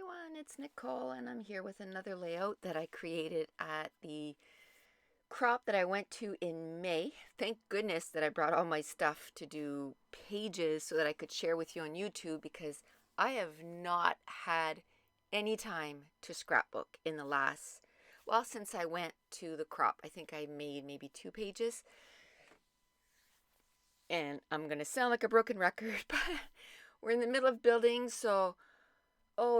everyone, it's Nicole and I'm here with another layout that I created at the crop that I went to in May. Thank goodness that I brought all my stuff to do pages so that I could share with you on YouTube, because I have not had any time to scrapbook in the last, well, since I went to the crop. I think I made maybe 2 pages, and I'm gonna sound like a broken record, but we're in the middle of building, so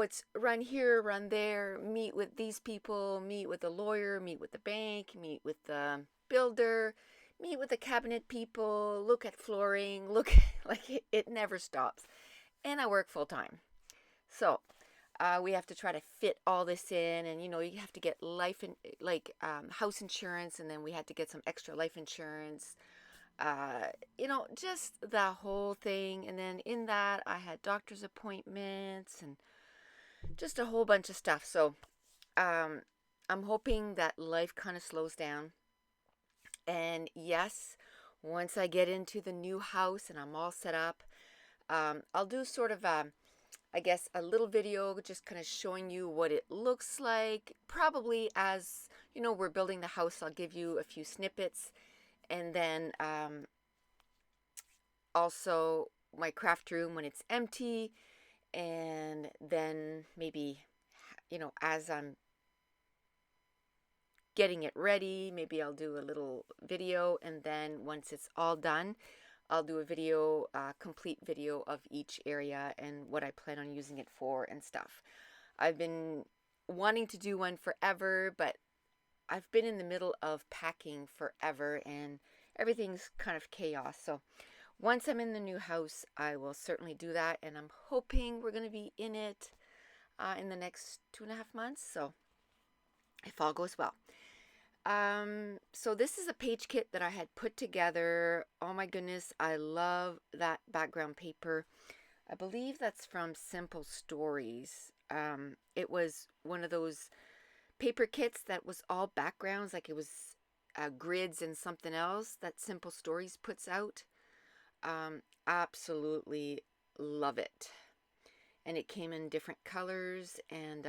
it's run here, run there, meet with these people, meet with the lawyer, meet with the bank, meet with the builder, meet with the cabinet people, look at flooring, look like it never stops. And I work full time. So we have to try to fit all this in, and you have to get house insurance, and then we had to get some extra life insurance. Just the whole thing. And then in that, I had doctor's appointments and just a whole bunch of stuff. So I'm hoping that life kind of slows down. And yes, once I get into the new house and I'm all set up, I'll do sort of I guess a little video just kind of showing you what it looks like. Probably as we're building the house, I'll give you a few snippets, and then also my craft room when it's empty, and then maybe as I'm getting it ready, maybe I'll do a little video, and then once it's all done, I'll do a video, complete video of each area and what I plan on using it for and stuff. I've been wanting to do one forever, but I've been in the middle of packing forever and everything's kind of chaos. So once I'm in the new house, I will certainly do that, and I'm hoping we're going to be in it in the next 2.5 months. So if all goes well. So this is a page kit that I had put together. Oh my goodness, I love that background paper. I believe that's from Simple Stories. It was one of those paper kits that was all backgrounds, like it was grids and something else that Simple Stories puts out. Absolutely love it. And it came in different colors, and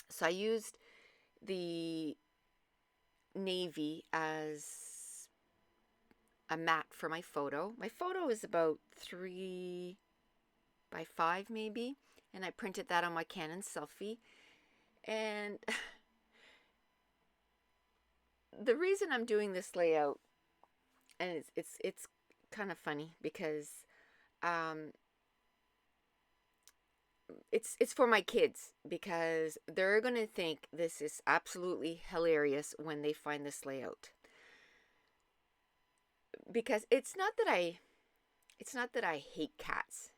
so I used the navy as a mat for my photo. My photo is about 3 by 5 maybe, and I printed that on my Canon selfie. And the reason I'm doing this layout, and it's kind of funny because it's for my kids, because they're going to think this is absolutely hilarious when they find this layout. Because it's not that I hate cats.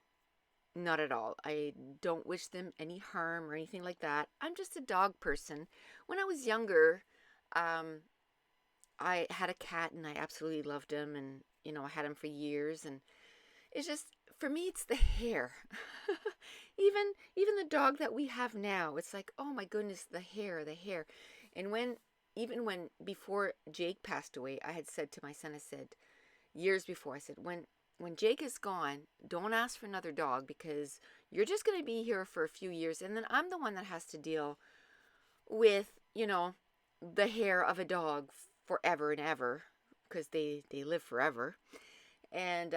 Not at all. I don't wish them any harm or anything like that. I'm just a dog person. When I was younger, I had a cat and I absolutely loved him, and I had him for years, and it's just, for me, it's the hair. even the dog that we have now, it's like, oh my goodness, the hair. And before Jake passed away, I had said to my son, I said, years before, I said, when Jake is gone, don't ask for another dog, because you're just going to be here for a few years, and then I'm the one that has to deal with, the hair of a dog forever and ever, because they live forever. And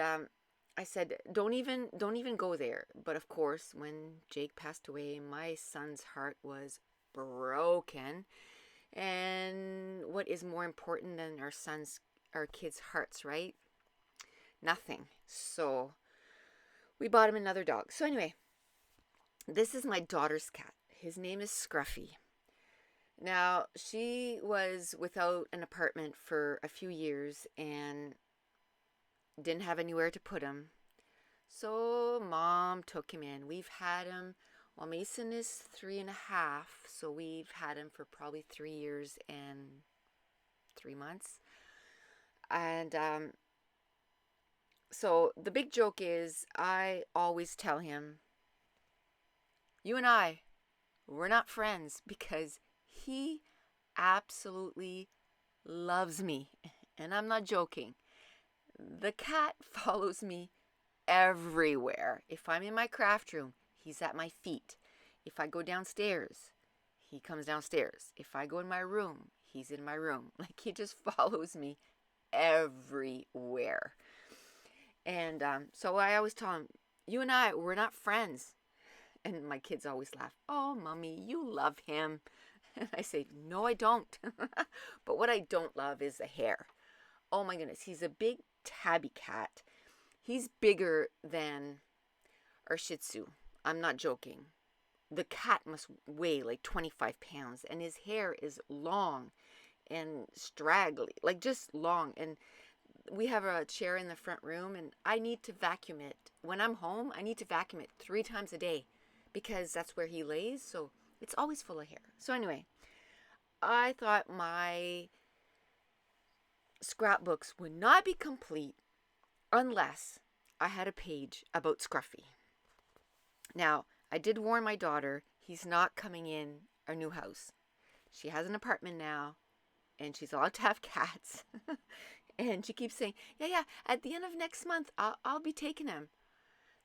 I said, don't even go there. But of course, when Jake passed away, my son's heart was broken. And what is more important than our kids' hearts, right? Nothing. So we bought him another dog. So anyway, this is my daughter's cat. His name is Scruffy. Now, she was without an apartment for a few years and didn't have anywhere to put him. So Mom took him in. We've had him, well, Mason is 3.5, so we've had him for probably 3 years and 3 months. And so the big joke is, I always tell him, you and I, we're not friends, because he absolutely loves me. And I'm not joking. The cat follows me everywhere. If I'm in my craft room, he's at my feet. If I go downstairs, he comes downstairs. If I go in my room, he's in my room. Like, he just follows me everywhere. And so I always tell him, you and I, we're not friends. And my kids always laugh. Oh, Mommy, you love him. And I say, no, I don't. But what I don't love is the hair. Oh my goodness, he's a big tabby cat. He's bigger than our Shih Tzu. I'm not joking. The cat must weigh like 25 pounds, and his hair is long and straggly, like just long. And we have a chair in the front room, and I need to vacuum it. When I'm home, I need to vacuum it 3 times a day because that's where he lays, so it's always full of hair. So anyway, I thought my scrapbooks would not be complete unless I had a page about Scruffy. Now, I did warn my daughter he's not coming in our new house. She has an apartment now, and she's allowed to have cats. And she keeps saying, yeah, at the end of next month, I'll be taking him.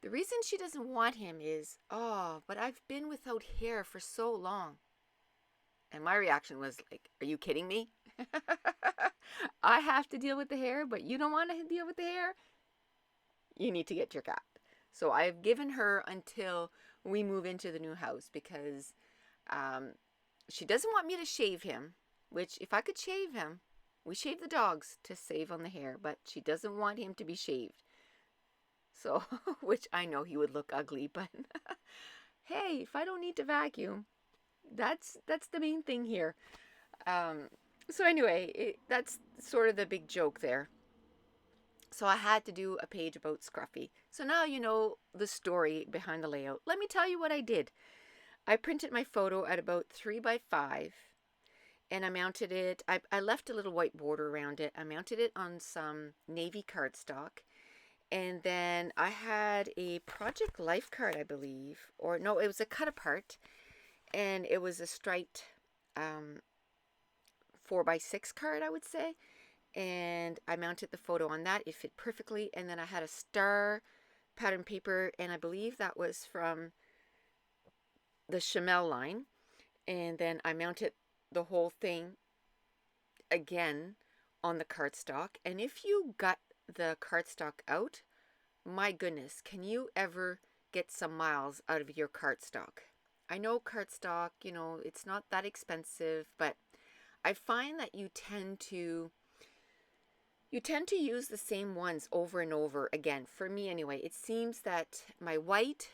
The reason she doesn't want him is, oh, but I've been without hair for so long. And my reaction was like, are you kidding me? I have to deal with the hair, but you don't want to deal with the hair? You need to get your cat. So I've given her until we move into the new house because she doesn't want me to shave him, which if I could shave him, we shave the dogs to save on the hair, but she doesn't want him to be shaved. So, which I know he would look ugly, but hey, if I don't need to vacuum, that's the main thing here. So anyway, that's sort of the big joke there. So I had to do a page about Scruffy. So now you know the story behind the layout. Let me tell you what I did. I printed my photo at about 3 by 5 and I mounted it. I left a little white border around it. I mounted it on some navy cardstock. And then I had a Project Life card, I believe. Or no, it was a cut apart. And it was a striped 4 by 6 card, I would say. And I mounted the photo on that. It fit perfectly. And then I had a star pattern paper, and I believe that was from the Chamel line. And then I mounted the whole thing again on the cardstock. And if you got the cardstock out, my goodness, can you ever get some miles out of your cardstock? I know cardstock, you know, it's not that expensive, but I find that you tend to use the same ones over and over again. For me anyway, it seems that my white,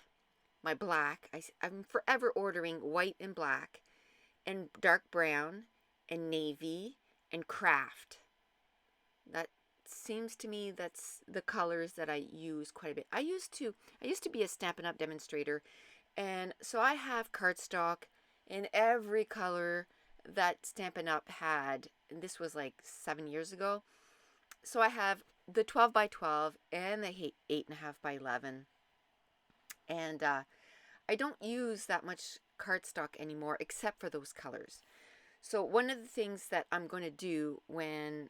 my black, I'm forever ordering white and black and dark brown and navy and craft. That seems to me that's the colors that I use quite a bit. I used to be a Stampin' Up! Demonstrator, and so I have cardstock in every color that Stampin' Up! Had, and this was like 7 years ago. So I have the 12 by 12 and the 8.5 by 11. And I don't use that much cardstock anymore except for those colors. So one of the things that I'm going to do when,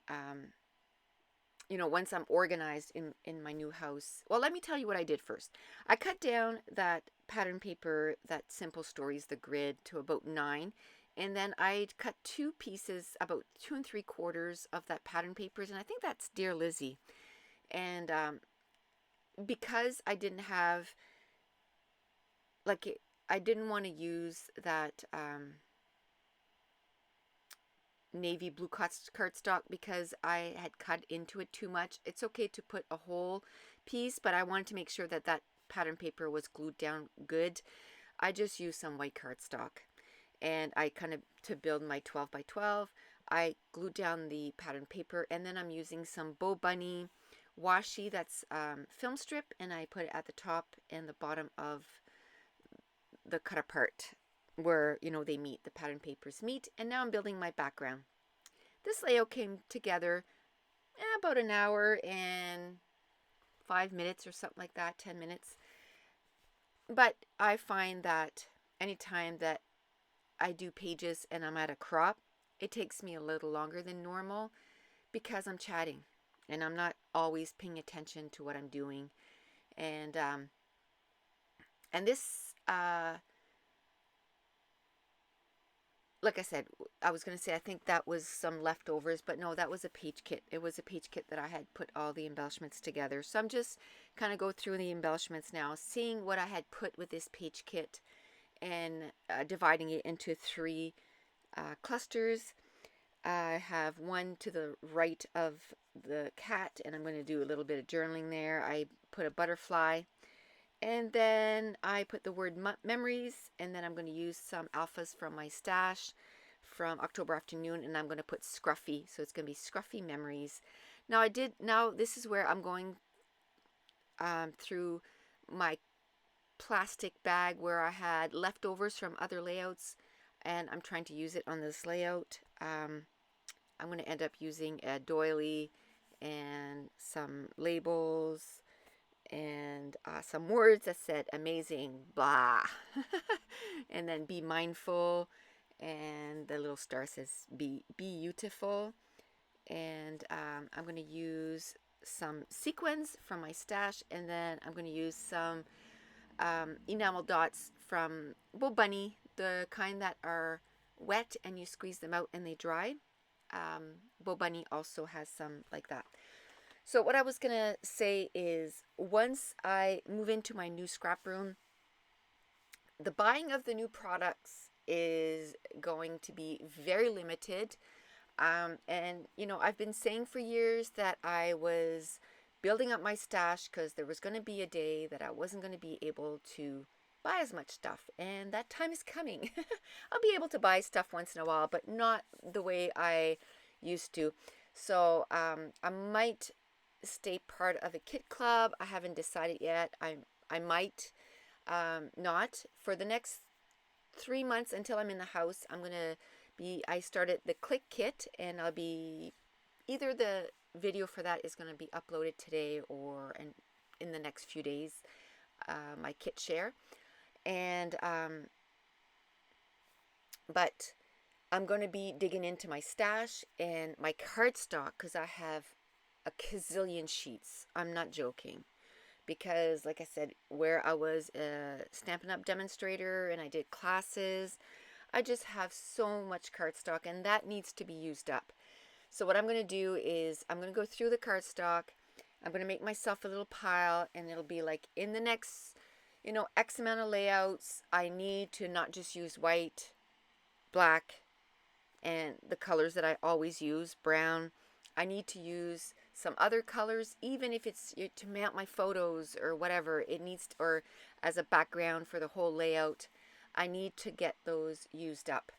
once I'm organized in my new house, well, let me tell you what I did first. I cut down that pattern paper, that Simple Stories, the grid, to about 9. And then I cut 2 pieces, about 2 3/4 of that pattern papers, and I think that's Dear Lizzie. And because I didn't have, I didn't want to use that navy blue cardstock because I had cut into it too much. It's okay to put a whole piece, but I wanted to make sure that that pattern paper was glued down good. I just used some white cardstock. And I to build my 12 by 12, I glued down the pattern paper, and then I'm using some Bo Bunny washi, that's film strip, and I put it at the top and the bottom of the cut apart where, they meet, the pattern papers meet. And now I'm building my background. This layout came together in about an hour and 5 minutes or something like that, 10 minutes. But I find that anytime that I do pages and I'm at a crop, it takes me a little longer than normal because I'm chatting and I'm not always paying attention to what I'm doing. And this like I said, I was going to say I think that was some leftovers, but no, that was a page kit. It was a page kit that I had put all the embellishments together. So I'm just kind of go through the embellishments now, seeing what I had put with this page kit and dividing it into 3 clusters. I have one to the right of the cat, and I'm going to do a little bit of journaling there. I put a butterfly, and then I put the word memories, and then I'm going to use some alphas from my stash from October afternoon, and I'm going to put Scruffy, so it's going to be Scruffy memories. Now this is where I'm going through my plastic bag where I had leftovers from other layouts, and I'm trying to use it on this layout. I'm going to end up using a doily and some labels and some words that said amazing, blah, and then be mindful, and the little star says be beautiful. And I'm going to use some sequins from my stash, and then I'm going to use some enamel dots from Bo Bunny, the kind that are wet and you squeeze them out and they dry. Bo Bunny also has some like that. So what I was going to say is, once I move into my new scrap room, the buying of the new products is going to be very limited. And, you know, I've been saying for years that I was building up my stash because there was going to be a day that I wasn't going to be able to buy as much stuff. And that time is coming. I'll be able to buy stuff once in a while, but not the way I used to. So I might stay part of a kit club. I haven't decided yet. I might not. For the next 3 months until I'm in the house, I started the click kit, and I'll be, either the video for that is going to be uploaded today or in the next few days, my kit share. And but I'm going to be digging into my stash and my cardstock, because I have a gazillion sheets. I'm not joking. Because, like I said, where I was a Stampin' Up! Demonstrator and I did classes, I just have so much cardstock, and that needs to be used up. So what I'm going to do is I'm going to go through the cardstock. I'm going to make myself a little pile, and it'll be like, in the next, X amount of layouts, I need to not just use white, black, and the colors that I always use, brown. I need to use some other colors, even if it's to mount my photos or whatever it needs, or as a background for the whole layout. I need to get those used up.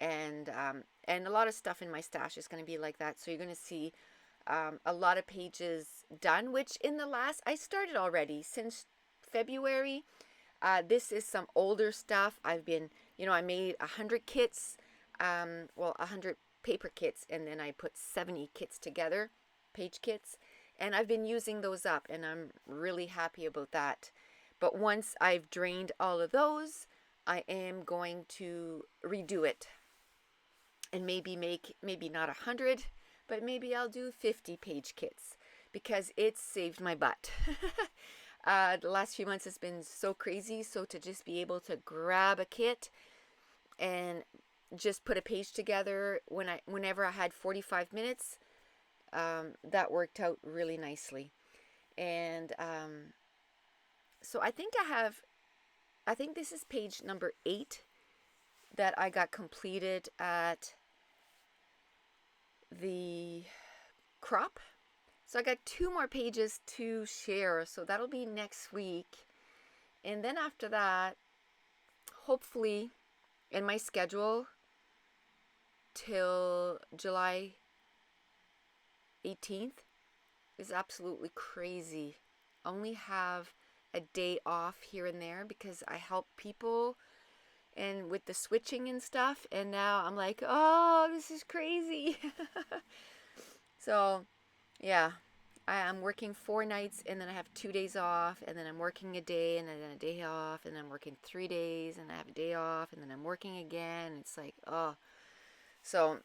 And a lot of stuff in my stash is going to be like that. So you're going to see a lot of pages done, which I started already since February. This is some older stuff. I made 100 kits, 100 paper kits, and then I put 70 kits together, page kits, and I've been using those up, and I'm really happy about that. But once I've drained all of those, I am going to redo it and maybe not 100, but maybe I'll do 50 page kits, because it's saved my butt. The last few months has been so crazy, so to just be able to grab a kit and just put a page together whenever I had 45 minutes, that worked out really nicely. And so I think this is page number 8 that I got completed at the crop. So I got 2 more pages to share, so that'll be next week. And then after that, hopefully, in my schedule till July 18th is absolutely crazy. Only have a day off here and there because I help people and with the switching and stuff, and now I'm like, oh, this is crazy. So yeah, I'm working 4 nights, and then I have 2 days off, and then I'm working a day, and then a day off, and then I'm working 3 days, and I have a day off, and then I'm working again. It's like, oh. So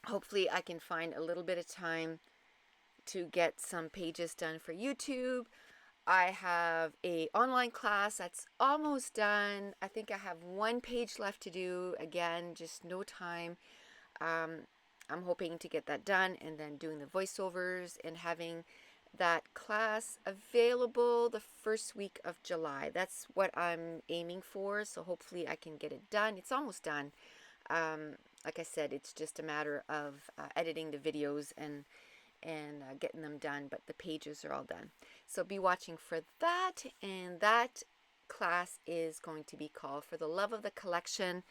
hopefully I can find a little bit of time to get some pages done for YouTube. I have a online class that's almost done. I think I have one page left to do. Again, just no time. Um, I'm hoping to get that done, and then doing the voiceovers and having that class available the first week of July. That's what I'm aiming for, so hopefully I can get it done. It's almost done. Like I said, it's just a matter of editing the videos and getting them done, but the pages are all done. So be watching for that, and that class is going to be called For the Love of the Collection,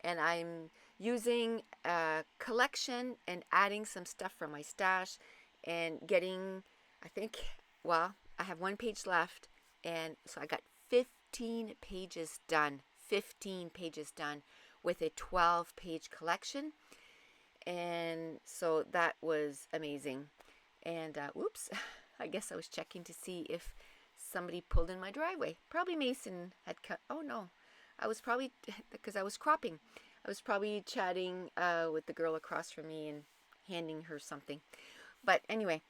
and I'm using a collection and adding some stuff from my stash and getting, I think, well, I have one page left, and so I got 15 pages done. 15 pages done with a 12-page collection. And so that was amazing. And oops, I guess I was checking to see if somebody pulled in my driveway. Probably Mason had cut. Oh no, I was probably, because I was cropping, I was probably chatting with the girl across from me and handing her something. But anyway,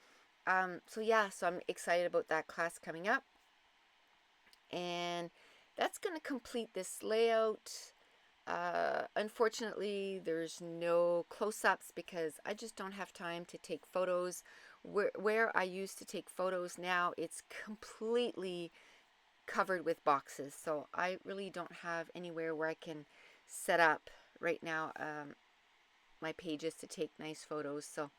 so yeah, so I'm excited about that class coming up. And that's going to complete this layout. Unfortunately, there's no close-ups because I just don't have time to take photos. Where I used to take photos, now it's completely covered with boxes, so I really don't have anywhere where I can set up right now my pages to take nice photos. So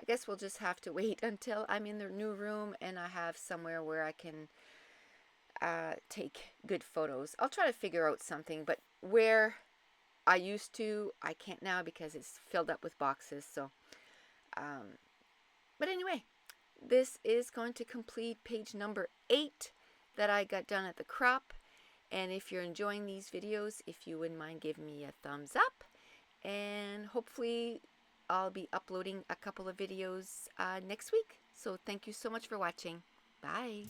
I guess we'll just have to wait until I'm in the new room and I have somewhere where I can take good photos. I'll try to figure out something, but where I used to, I can't now because it's filled up with boxes. So but anyway, this is going to complete page number 8 that I got done at the crop. And if you're enjoying these videos, if you wouldn't mind giving me a thumbs up, and hopefully I'll be uploading a couple of videos next week. So thank you so much for watching. Bye.